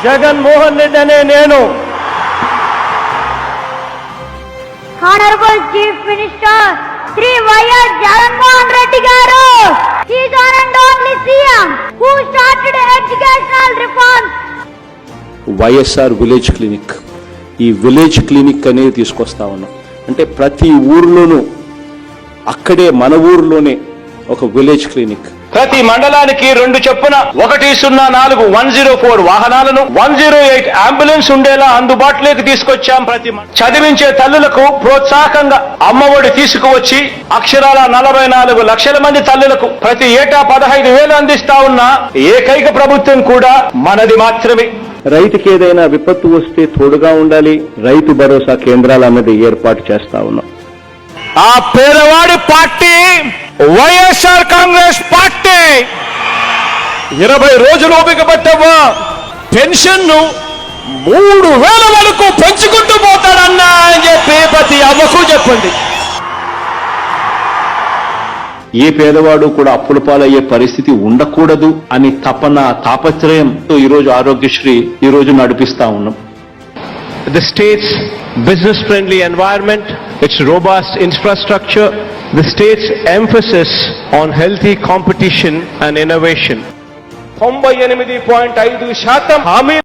జగన్మోహన్ రెడ్డి అనే నేను Honorable Chief Minister Sri Y.S. Jagannath Reddy garu, he is one and only CM who started educational reforms. YSR village clinic, ఈ village clinic అనేది తీసుకొస్తా ఉన్నాం. అంటే ప్రతి ఊర్లోనూ అక్కడే మన ఊర్లోనే ఒక విలేజ్ క్లినిక్. ప్రతి మండలానికి 2 చొప్పున 104 104 వాహనాలను 108 అంబులెన్స్ ఉండేలా అందుబాటులోకి తీసుకొచ్చాం. చదివించే తల్లులకు ప్రోత్సాహకంగా అమ్మఒడి తీసుకువచ్చి అక్షరాల 44 లక్షల మంది తల్లులకు ప్రతి ఏటా 15,000 అందిస్తా ఉన్న ఏకైక ప్రభుత్వం కూడా మనది మాత్రమే. రైతుకి ఏదైనా విపత్తు వస్తే తోడుగా ఉండాలి, రైతు భరోసా కేంద్రాలు అన్నది ఏర్పాటు చేస్తా ఉన్నాం. ఆ పేదవాడి పార్టీ వైఎస్ఆర్ కాంగ్రెస్ పార్టీ 20 రోజులు ఓపిక పట్టవా పెన్షన్ ను 3,000 వరకు పెంచుకుంటూ పోతాడన్నా అని చెప్పి ప్రతి అవ్వకు చెప్పండి. ఏ పేదవాడు కూడా అప్పుల పాలయ్యే పరిస్థితి ఉండకూడదు అని తాపత్రయంతో ఈరోజు ఆరోగ్యశ్రీ ఈరోజు నడిపిస్తా ఉన్నాం. The state's business-friendly environment, its robust infrastructure, the state's emphasis on healthy competition and innovation. 98.5% హామీ